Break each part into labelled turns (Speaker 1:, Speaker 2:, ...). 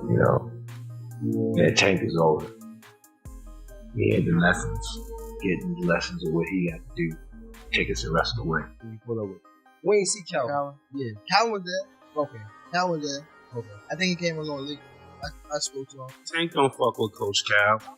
Speaker 1: You know, that Tank is older. He had the lessons, getting the lessons of what he had to do, take us the rest of the way.
Speaker 2: We ain't see Calvin. Yeah. Calvin was there. Okay. Calvin was there. Okay. I think he came a little late. I spoke to him.
Speaker 3: Tank don't fuck with Coach Cal.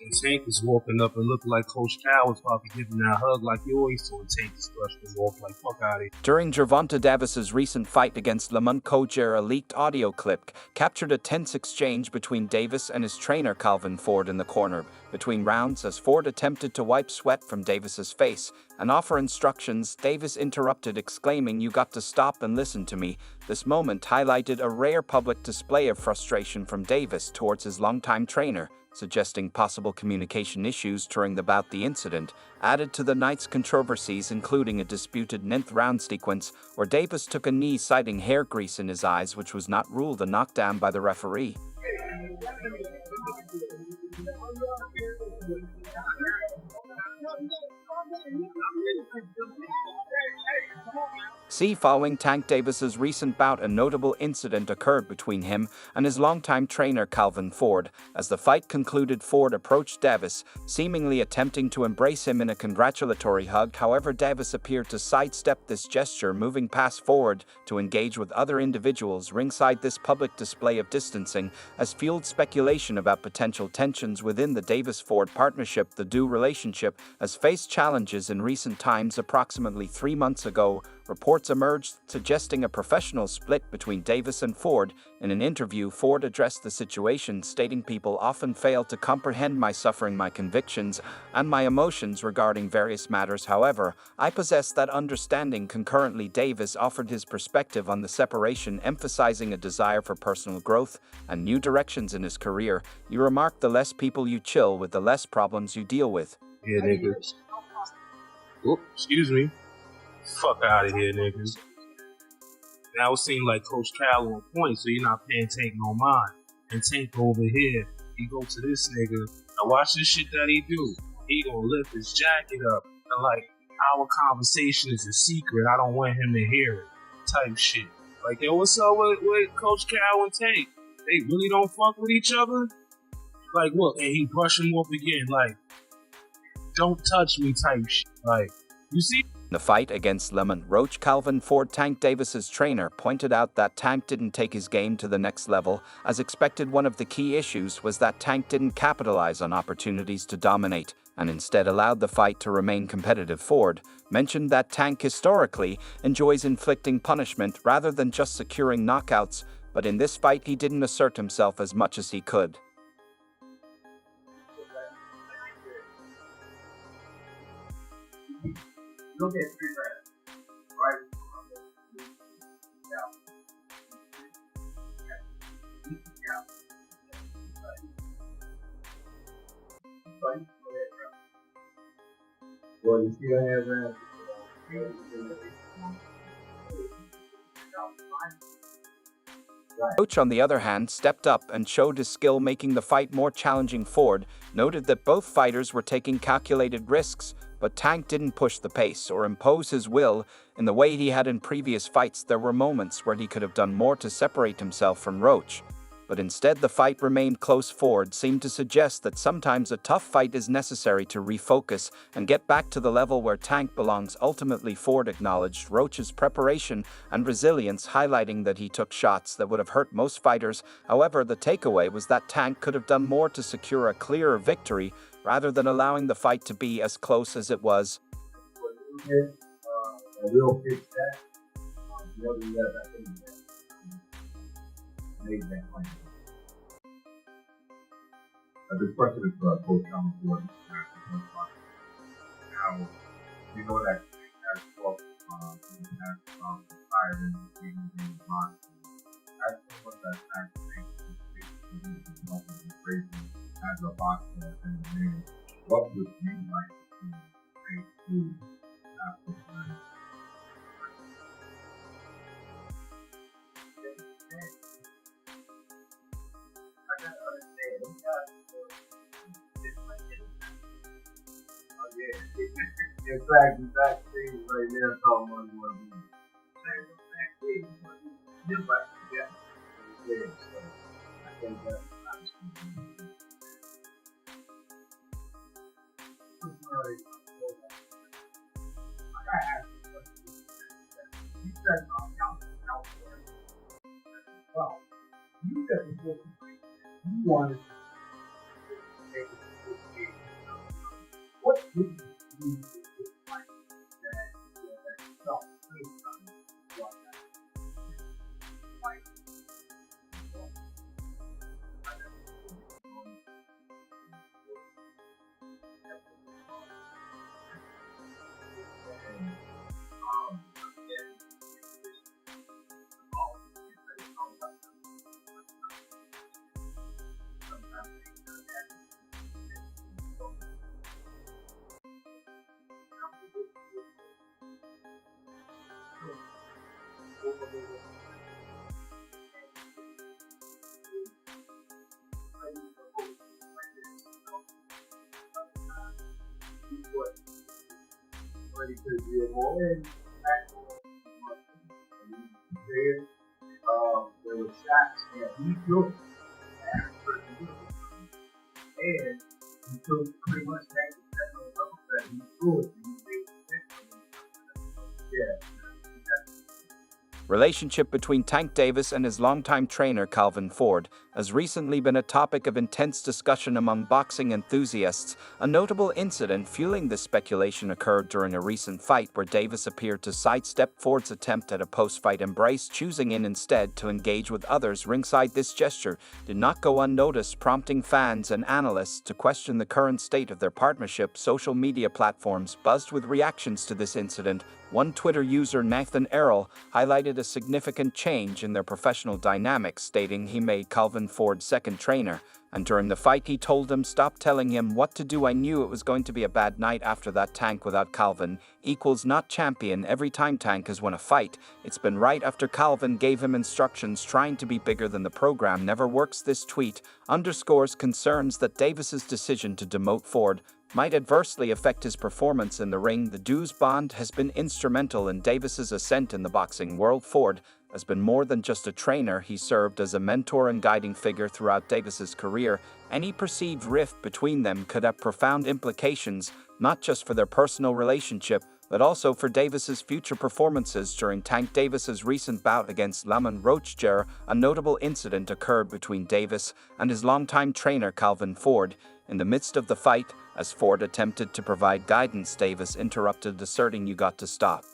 Speaker 3: And Tank was walking up and looked like Coach Cal was about to give him that hug like you always saw Tank just brush him off like fuck out of here.
Speaker 4: During Gervonta Davis's recent fight against Lamont Roach, a leaked audio clip captured a tense exchange between Davis and his trainer Calvinford in the corner between rounds as Ford attempted to wipe sweat from Davis's face and offer instructions. Davis interrupted, exclaiming, "You got to stop and listen to me." This moment highlighted a rare public display of frustration from Davis towards his longtime trainer, suggesting possible communication issues during the bout. The incident added to the night's controversies, including a disputed 9th round sequence where Davis took a knee citing hair grease in his eyes, which was not ruled a knockdown by the referee. Following Tank Davis's recent bout, a notable incident occurred between him and his longtime trainer Calvinford. As the fight concluded, Ford approached Davis, seemingly attempting to embrace him in a congratulatory hug. However, Davis appeared to sidestep this gesture, moving past Ford to engage with other individuals ringside. This public display of distancing has fueled speculation about potential tensions within the Davis-Ford partnership. The duo relationship has faced challenges in recent times. Approximately 3 months ago, reports emerged suggesting a professional split between Davis and Ford. In an interview, Ford addressed the situation, stating, "People often fail to comprehend my suffering, my convictions, and my emotions regarding various matters. However, I possess that understanding." Concurrently, Davis offered his perspective on the separation, emphasizing a desire for personal growth and new directions in his career. He remarked, "The less people you chill with, the less problems you deal with."
Speaker 3: Yeah, niggas. Oh, excuse me. Fuck out of here, niggas. Now it seemed like Coach Cal on point, so you're not paying Tank no mind. And Tank over here, he go to this nigga. Now watch this shit that he do. He gonna lift his jacket up and like, our conversation is a secret. I don't want him to hear it. Type shit. Like, yo, what's up with Coach Cal and Tank? They really don't fuck with each other? Like, look, and he brush him off again. Like, don't touch me type shit. Like, you see?
Speaker 4: In the fight against Lamont Roach, Calvinford, Tank Davis's trainer, pointed out that Tank didn't take his game to the next level. As expected, one of the key issues was that Tank didn't capitalize on opportunities to dominate and instead allowed the fight to remain competitive. Ford mentioned that Tank historically enjoys inflicting punishment rather than just securing knockouts, but in this fight he didn't assert himself as much as he could.
Speaker 5: Look at 3 rounds, right? Well, you see that round.
Speaker 4: Roach, on the other hand, stepped up and showed his skill, making the fight more challenging. Ford noted that both fighters were taking calculated risks, but Tank didn't push the pace or impose his will in the way he had in previous fights. There were moments where he could have done more to separate himself from Roach, but instead the fight remained close. Ford seemed to suggest that sometimes a tough fight is necessary to refocus and get back to the level where Tank belongs. Ultimately, Ford acknowledged Roach's preparation and resilience, highlighting that he took shots that would have hurt most fighters. However, the takeaway was that Tank could have done more to secure a clearer victory rather than allowing the fight to be as close as it was.
Speaker 5: We'll fix that. This question is for Coach Calvinford. Now, we know that as well, firing, being monster. As someone that actually as a boxer and a man, what would you like to face through after tonight? In fact, the vaccine right now talking about what we do. Same vaccine, but you're right, yeah. Yeah, so I think that's honestly. I gotta ask you a question. You said California. Well, you said before you wanted to take it. What did you do with this life that you felt based on what that life was? Ready to get more in, there were shots that he took, and he took pretty much that level that he threw it. Yeah.
Speaker 4: Relationship between Tank Davis and his longtime trainer Calvin Ford has recently been a topic of intense discussion among boxing enthusiasts. A notable incident fueling this speculation occurred during a recent fight where Davis appeared to sidestep Ford's attempt at a post-fight embrace, choosing instead to engage with others ringside. This gesture did not go unnoticed, prompting fans and analysts to question the current state of their partnership. Social media platforms buzzed with reactions to this incident. One Twitter user, Nathan Errol, highlighted a significant change in their professional dynamics, stating he made Calvin Ford's second trainer, and during the fight he told him, "Stop telling him what to do. I knew it was going to be a bad night after that. Tank without Calvin equals not champion. Every time Tank has won a fight, it's been right after Calvin gave him instructions. Trying to be bigger than the program never works." This tweet underscores concerns that Davis's decision to demote Ford might adversely affect his performance in the ring. The duo's bond has been instrumental in Davis's ascent in the boxing world. Ford has been more than just a trainer. He served as a mentor and guiding figure throughout Davis's career. Any perceived rift between them could have profound implications, not just for their personal relationship, but also for Davis's future performances. During Tank Davis's recent bout against Lamont Roach, a notable incident occurred between Davis and his longtime trainer Calvin Ford. In the midst of the fight, as Ford attempted to provide guidance, Davis interrupted, asserting, "You got to stop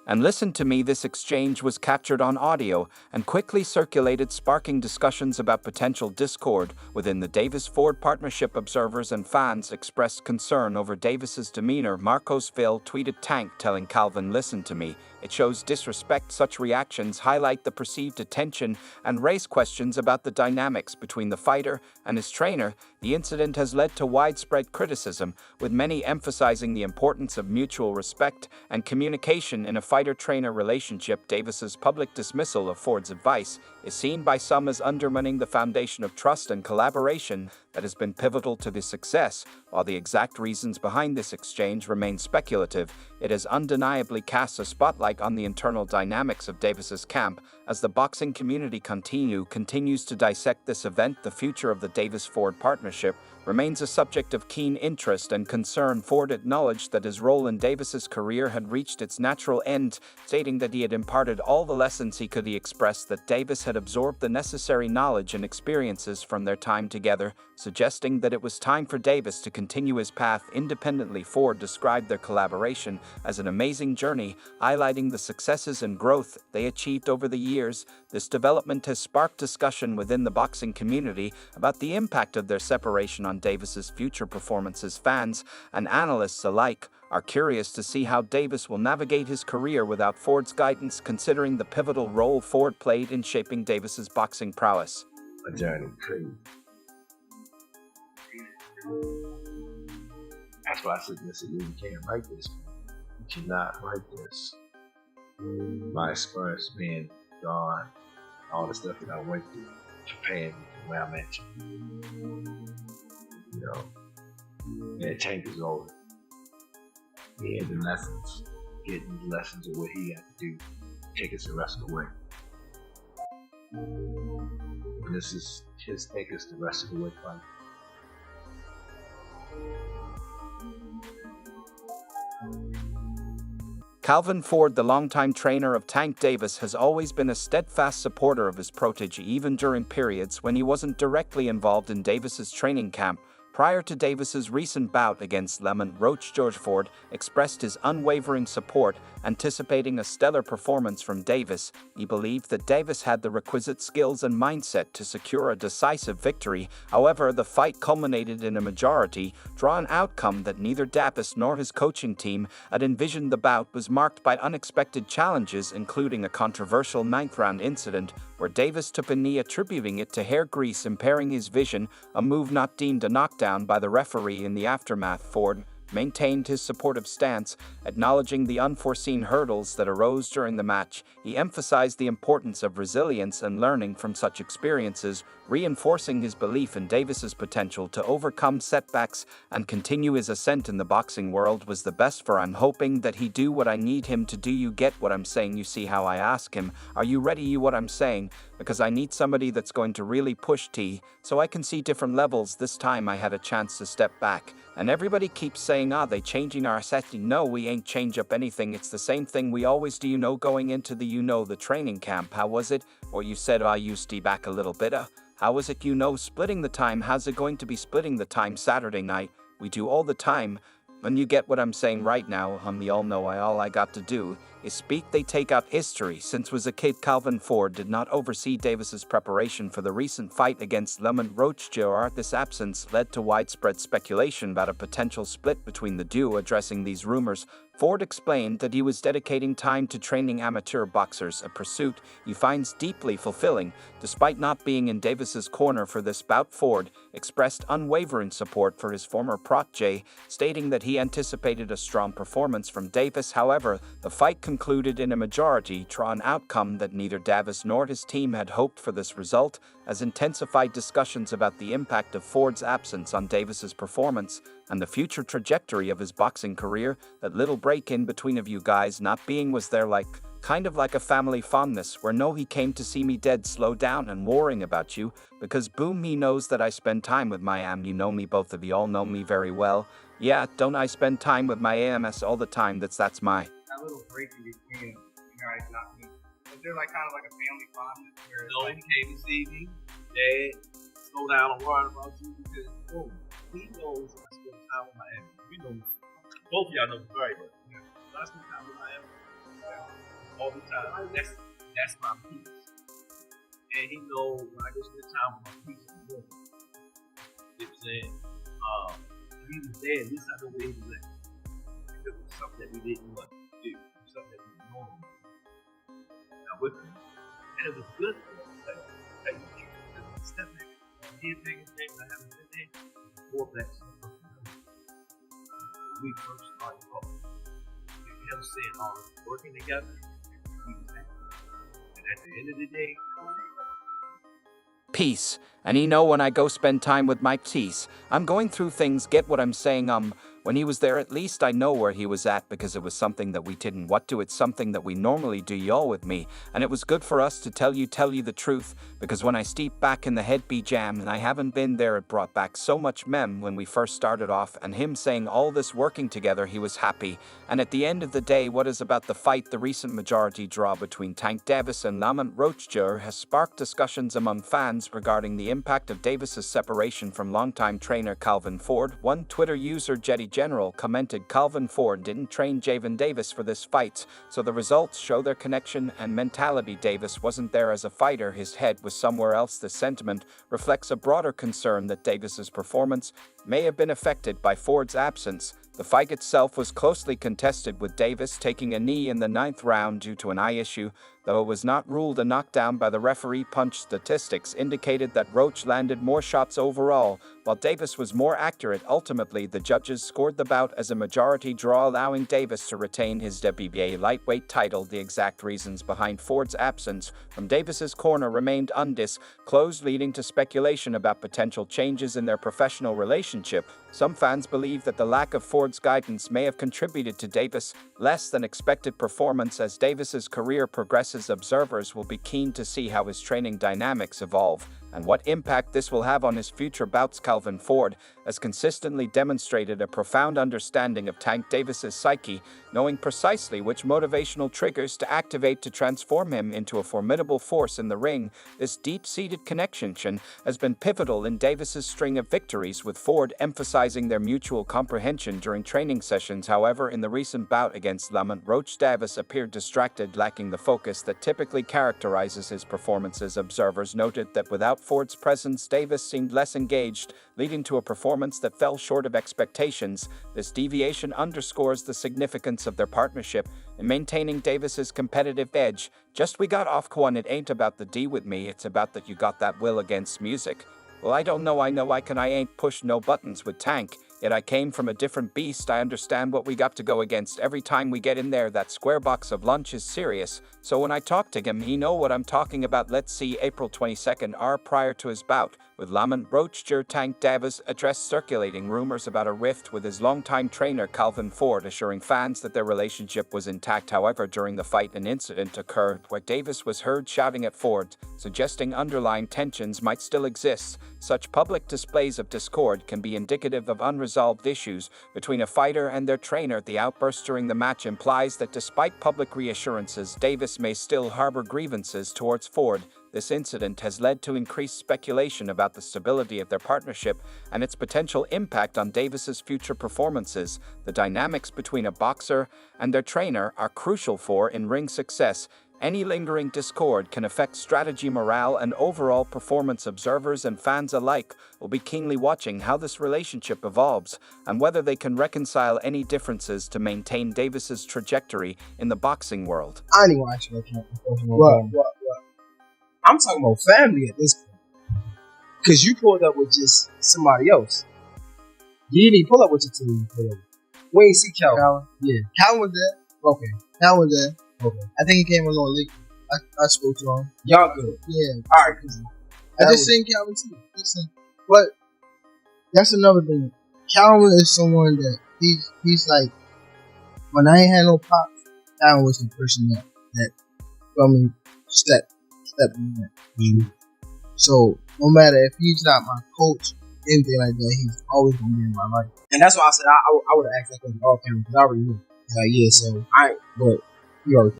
Speaker 4: and listen to me." This exchange was captured on audio and quickly circulated, sparking discussions about potential discord within the Davis-Ford partnership. Observers and fans expressed concern over Davis's demeanor. Marcos Phil tweeted, "Tank telling Calvin, 'Listen to me.' It shows disrespect." Such reactions highlight the perceived attention and raise questions about the dynamics between the fighter and his trainer. The incident has led to widespread criticism, with many emphasizing the importance of mutual respect and communication in a fighter-trainer relationship. Davis's public dismissal of Ford's advice is seen by some as undermining the foundation of trust and collaboration that has been pivotal to this success. While the exact reasons behind this exchange remain speculative, it has undeniably cast a spotlight on the internal dynamics of Davis's camp. As the boxing community continues to dissect this event, the future of the Davis-Ford partnership remains a subject of keen interest and concern. Ford acknowledged that his role in Davis's career had reached its natural end, stating that he had imparted all the lessons he could. He expressed that Davis had absorbed the necessary knowledge and experiences from their time together, suggesting that it was time for Davis to continue his path independently. Ford described their collaboration as an amazing journey, highlighting the successes and growth they achieved over the years. This development has sparked discussion within the boxing community about the impact of their separation on Davis's future performances. Fans and analysts alike are curious to see how Davis will navigate his career without Ford's guidance, considering the pivotal role Ford played in shaping Davis's boxing prowess.
Speaker 1: A journey, crazy. That's why I said, listen, you can't write this. You cannot write this. My experience being gone, all the stuff that I went through, Japan, where I'm at. You know, and Tank is over. he had the lessons, getting the lessons of what he had to do, take us the rest of the way. And this is his take us the rest of the way fight.
Speaker 4: Calvin Ford, the longtime trainer of Tank Davis, has always been a steadfast supporter of his protege, even during periods when he wasn't directly involved in Davis's training camp. Prior to Davis's recent bout against Lamont Roach, Gervonta expressed his unwavering support, anticipating a stellar performance from Davis. He believed that Davis had the requisite skills and mindset to secure a decisive victory. However, the fight culminated in a majority-drawn outcome that neither Davis nor his coaching team had envisioned. The bout was marked by unexpected challenges, including a controversial ninth-round incident where Davis took a knee, attributing it to hair grease impairing his vision, a move not deemed a knockdown by the referee. In the aftermath, Ford maintained his supportive stance, acknowledging the unforeseen hurdles that arose during the match. He emphasized the importance of resilience and learning from such experiences, reinforcing his belief in Davis's potential to overcome setbacks and continue his ascent in the boxing world. Was the best for I'm hoping that he do what I need him to do. You get what I'm saying? You see how I ask him, are you ready? You what I'm saying? Because I need somebody that's going to really push T, so I can see different levels. This time I had a chance to step back, and everybody keeps saying, they changing our setting. No, we ain't change up anything. It's the same thing we always do, going into the, the training camp. How was it? Or you said, I used to back a little bit. How was it, splitting the time? How's it going to be splitting the time Saturday night? We do all the time. And you get what I'm saying right now. We all know all I got to do is speak. They take out history. Since was a kid, Calvin Ford did not oversee Davis's preparation for the recent fight against Lamont Roach. This absence led to widespread speculation about a potential split between the duo. Addressing these rumors, Ford explained that he was dedicating time to training amateur boxers, a pursuit he finds deeply fulfilling. Despite not being in Davis's corner for this bout, Ford expressed unwavering support for his former protege, stating that he anticipated a strong performance from Davis. However, the fight concluded in a majority-drawn outcome that neither Davis nor his team had hoped for. This result has intensified discussions about the impact of Ford's absence on Davis's performance and the future trajectory of his boxing career. That little break in between of you guys not being was there kind of like a family fondness where he came to see me dead slow down and worrying about you because boom, he knows that I spend time with my you know me, both of you all know me very well. Yeah, don't I spend time with my AMS all the time? That's my
Speaker 2: that little break in between you guys not me. Is there kind of like a family fondness where
Speaker 3: He came to see me, Dad, slow down and worry about you because he knows I spend time with my AMS. Both of y'all know me very well. I spend time with my AMS all the time. That's my peace. And he knows when I go spend time with my peace, I'm good. You know what I'm saying? He was there, at least I know where he was at. If it was something that we didn't want to do, something that we were normal. Now with him. And it was good for us. Like step back. He did things I haven't been there before that. We first started talking. Him saying all working together. And at the end of the day,
Speaker 4: peace. And when I go spend time with my teeth, I'm going through things. Get what I'm saying? When he was there, at least I know where he was at because it was something that we didn't do. It's something that we normally do, y'all with me. And it was good for us to tell you the truth because when I steep back in the head be jam and I haven't been there, it brought back so much mem when we first started off and him saying all this working together, he was happy. And at the end of the day, what is about the fight? The recent majority draw between Tank Davis and Lamont Roach has sparked discussions among fans regarding the impact of Davis's separation from longtime trainer Calvin Ford. One Twitter user, Jetty General, commented, Calvin Ford didn't train Gervonta Davis for this fight, so the results show their connection and mentality. Davis wasn't there as a fighter, his head was somewhere else. This sentiment reflects a broader concern that Davis's performance may have been affected by Ford's absence. The fight itself was closely contested, with Davis taking a knee in the 9th round due to an eye issue. though it was not ruled a knockdown by the referee. Punch statistics indicated that Roach landed more shots overall, while Davis was more accurate. Ultimately, the judges scored the bout as a majority draw, allowing Davis to retain his WBA lightweight title. The exact reasons behind Ford's absence from Davis's corner remained undisclosed, leading to speculation about potential changes in their professional relationship. Some fans believe that the lack of Ford's guidance may have contributed to Davis' less than expected performance. As Davis's career progresses, observers will be keen to see how his training dynamics evolve and what impact this will have on his future bouts. Calvin Ford has consistently demonstrated a profound understanding of Tank Davis's psyche, knowing precisely which motivational triggers to activate to transform him into a formidable force in the ring. This deep-seated connection has been pivotal in Davis's string of victories, with Ford emphasizing their mutual comprehension during training sessions. However, in the recent bout against Lamont Roach, Davis appeared distracted, lacking the focus that typically characterizes his performances. Observers noted that without Ford's presence, Davis seemed less engaged, leading to a performance that fell short of expectations. This deviation underscores the significance of their partnership in maintaining Davis's competitive edge. Just we got off one, it ain't about the D with me, it's about that you got that will against music. Well, I don't know, I ain't push no buttons with Tank. Yet I came from a different beast. I understand what we got to go against. Every time we get in there, that square box of lunch is serious. So when I talk to him, he know what I'm talking about. Let's see. April 22nd, hour prior to his bout with Lamont Roach, Tank Davis addressed circulating rumors about a rift with his longtime trainer Calvin Ford, assuring fans that their relationship was intact. However, during the fight, an incident occurred where Davis was heard shouting at Ford, suggesting underlying tensions might still exist. Such public displays of discord can be indicative of unresolved issues between a fighter and their trainer. The outburst during the match implies that despite public reassurances, Davis may still harbor grievances towards Ford. This incident has led to increased speculation about the stability of their partnership and its potential impact on Davis's future performances. The dynamics between a boxer and their trainer are crucial for in-ring success. Any lingering discord can affect strategy, morale, and overall performance. Observers and fans alike will be keenly watching how this relationship evolves and whether they can reconcile any differences to maintain Davis's trajectory in the boxing world.
Speaker 2: I ain't gonna actually count. What? I'm talking about family at this point. Because you pulled up with just somebody else. You didn't even pull up with your team. We ain't see Calvin. Yeah. Calvin was there. Okay. Calvin was there. Okay. I think he came a little late. I spoke to him. Y'all good. Yeah. Alright, I just seen Calvin too. But that's another thing. Calvin is someone that he's like, when I ain't had no pops, Calvin was the person that got me step in that. Mm-hmm. So no matter if he's not my coach, anything like that, he's always gonna be in my life. And that's why I said I would have asked that question all cameras because I already knew. Like, yeah, so but you already